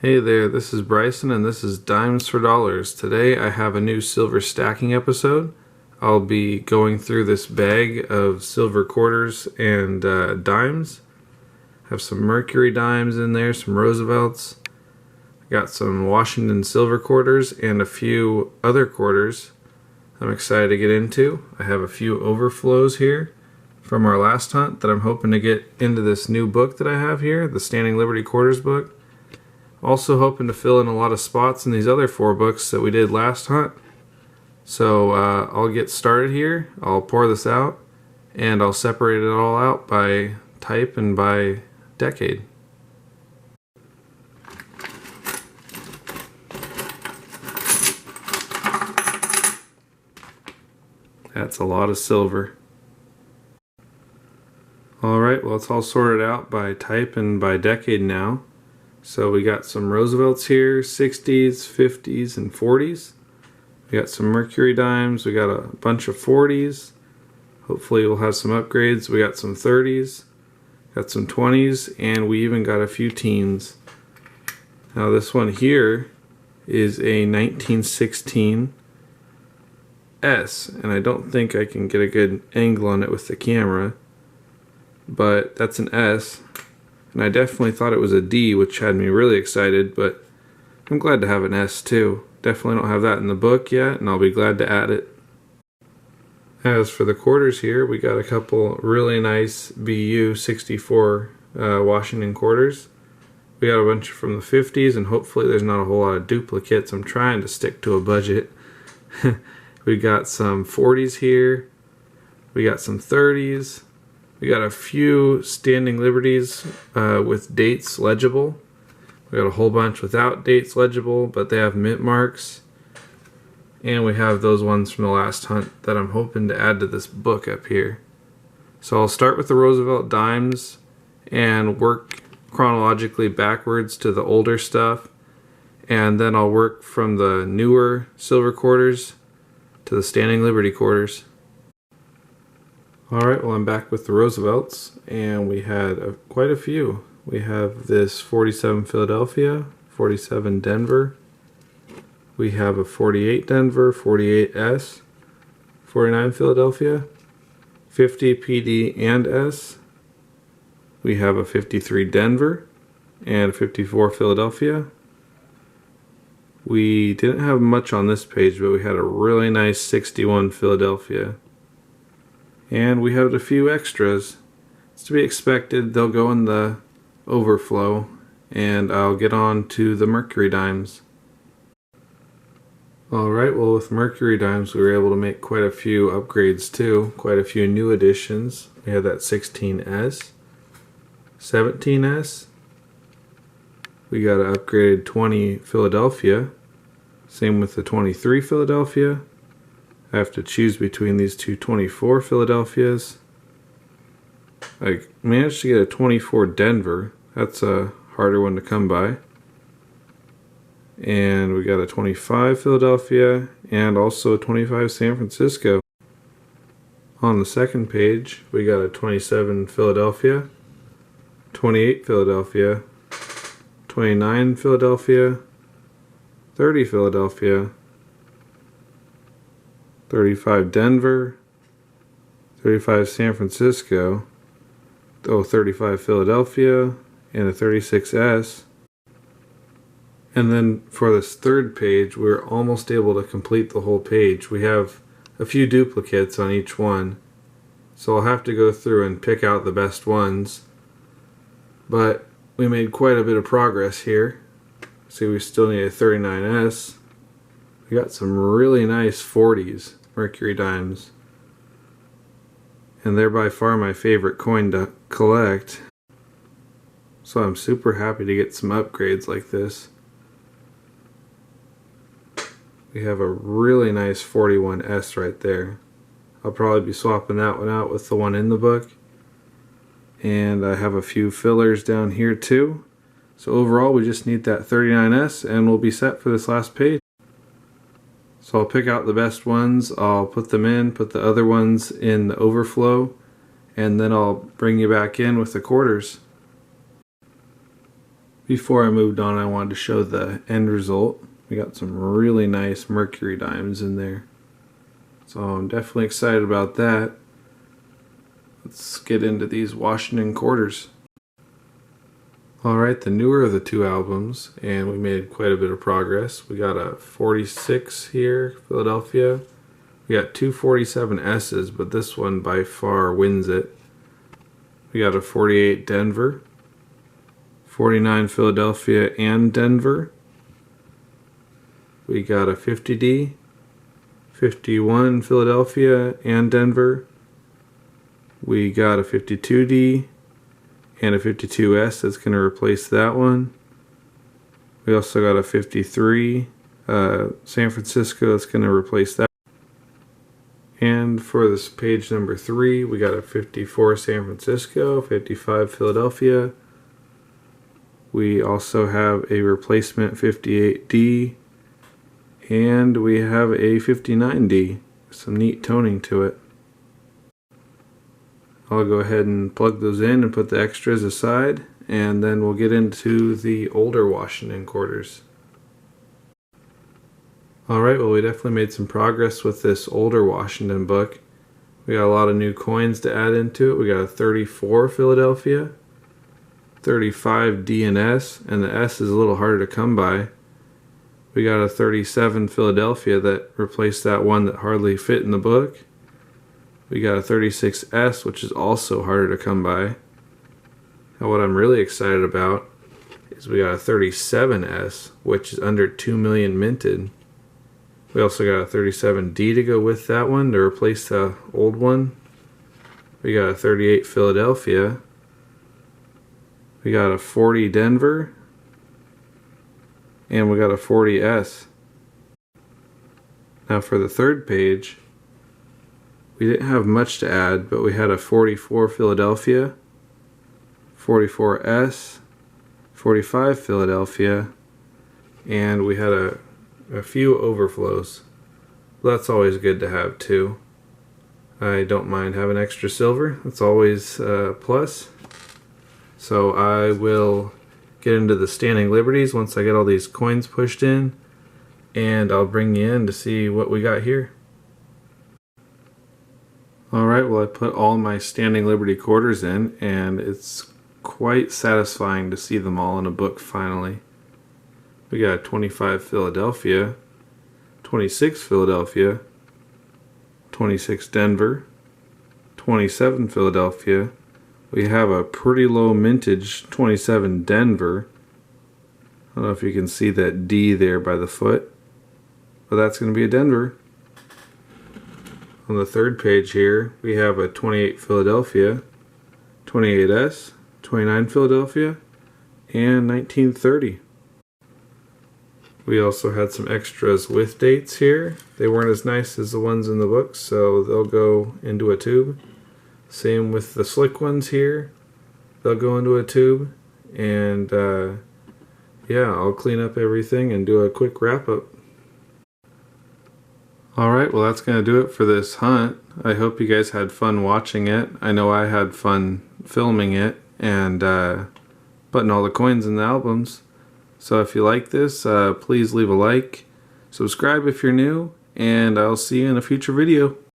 Hey there, this is Bryson and this is Dimes for Dollars. Today I have a new silver stacking episode. I'll be going through this bag of silver quarters and dimes. Have some Mercury Dimes in there, some Roosevelts. Got some Washington silver quarters and a few other quarters I'm excited to get into. I have a few overflows here from our last hunt that I'm hoping to get into this new book that I have here, the Standing Liberty Quarters book. Also hoping to fill in a lot of spots in these other 4 books that we did last hunt. So I'll get started here. I'll pour this out and I'll separate it all out by type and by decade. That's a lot of silver. Alright, well, it's all sorted out by type and by decade now. So we got some Roosevelts here, 60s, 50s, and 40s. We got some Mercury Dimes, we got a bunch of 40s. Hopefully we'll have some upgrades. We got some 30s, got some 20s, and we even got a few teens. Now this one here is a 1916 S, and I don't think I can get a good angle on it with the camera, but that's an S. And I definitely thought it was a D, which had me really excited, but I'm glad to have an S too. Definitely don't have that in the book yet, and I'll be glad to add it. As for the quarters here, we got a couple really nice BU 64 Washington quarters. We got a bunch from the 50s, and hopefully there's not a whole lot of duplicates. I'm trying to stick to a budget. We got some 40s here. We got some 30s. We got a few Standing Liberties with dates legible. We got a whole bunch without dates legible, but they have mint marks. And we have those ones from the last hunt that I'm hoping to add to this book up here. So I'll start with the Roosevelt Dimes and work chronologically backwards to the older stuff. And then I'll work from the newer silver quarters to the Standing Liberty quarters. Alright, well, I'm back with the Roosevelts, and we had quite a few. We have this 47 Philadelphia, 47 Denver. We have a 48 Denver, 48 S, 49 Philadelphia, 50 PD and S. We have a 53 Denver and a 54 Philadelphia. We didn't have much on this page, but we had a really nice 61 Philadelphia. And we have a few extras. It's to be expected. They'll go in the overflow, and I'll get on to the Mercury Dimes. Alright, well, with Mercury Dimes we were able to make quite a few upgrades too. Quite a few new additions. We had that 16S, 17S. We got an upgraded 20 Philadelphia. Same with the 23 Philadelphia. I have to choose between these two 24 Philadelphias. I managed to get a 24 Denver. That's a harder one to come by. And we got a 25 Philadelphia and also a 25 San Francisco. On the second page, we got a 27 Philadelphia, 28 Philadelphia, 29 Philadelphia, 30 Philadelphia, 35 Denver, 35 San Francisco, 35 Philadelphia, and a 36S. And then for this third page, we're almost able to complete the whole page. We have a few duplicates on each one, so I'll have to go through and pick out the best ones. But we made quite a bit of progress here. See, we still need a 39S. We got some really nice 40s. Mercury Dimes, and they're by far my favorite coin to collect, so I'm super happy to get some upgrades like this. We have a really nice 41S right there. I'll probably be swapping that one out with the one in the book, and I have a few fillers down here too. So overall we just need that 39S and we'll be set for this last page. So I'll pick out the best ones, I'll put them in, put the other ones in the overflow, and then I'll bring you back in with the quarters. Before I moved on, I wanted to show the end result. We got some really nice Mercury Dimes in there. So I'm definitely excited about that. Let's get into these Washington quarters. Alright, the newer of the two albums, and we made quite a bit of progress. We got a 46 here, Philadelphia. We got two 47S's, but this one by far wins it. We got a 48 Denver, 49 Philadelphia and Denver. We got a 50D, 51 Philadelphia and Denver. We got a 52D and a 52S that's going to replace that one. We also got a 53 San Francisco that's going to replace that. And for this page number 3, we got a 54 San Francisco, 55 Philadelphia. We also have a replacement 58D, and we have a 59D. Some neat toning to it. I'll go ahead and plug those in and put the extras aside, and then we'll get into the older Washington quarters. Alright, well, we definitely made some progress with this older Washington book. We got a lot of new coins to add into it. We got a 34 Philadelphia, 35 D and S, and the S is a little harder to come by. We got a 37 Philadelphia that replaced that one that hardly fit in the book. We got a 36S, which is also harder to come by. Now what I'm really excited about is we got a 37S, which is under 2 million minted. We also got a 37D to go with that one to replace the old one. We got a 38 Philadelphia. We got a 40 Denver. And we got a 40S. Now for the third page, we didn't have much to add, but we had a 44 Philadelphia, 44S, 45 Philadelphia, and we had a few overflows. That's always good to have too. I don't mind having extra silver. It's always a plus. So I will get into the standing liberties once I get all these coins pushed in, and I'll bring you in to see what we got here. Alright, well, I put all my standing liberty quarters in, and it's quite satisfying to see them all in a book finally. We got 25 Philadelphia, 26 Philadelphia, 26 Denver, 27 Philadelphia. We have a pretty low mintage 27 Denver. I don't know if you can see that D there by the foot, but that's going to be a Denver. On the third page here, we have a 28 Philadelphia, 28S, 29 Philadelphia, and 1930. We also had some extras with dates here. They weren't as nice as the ones in the book, so they'll go into a tube. Same with the slick ones here. They'll go into a tube. And yeah, I'll clean up everything and do a quick wrap up. Alright, well, that's going to do it for this hunt. I hope you guys had fun watching it. I know I had fun filming it and putting all the coins in the albums. So if you like this, please leave a like, subscribe if you're new, and I'll see you in a future video.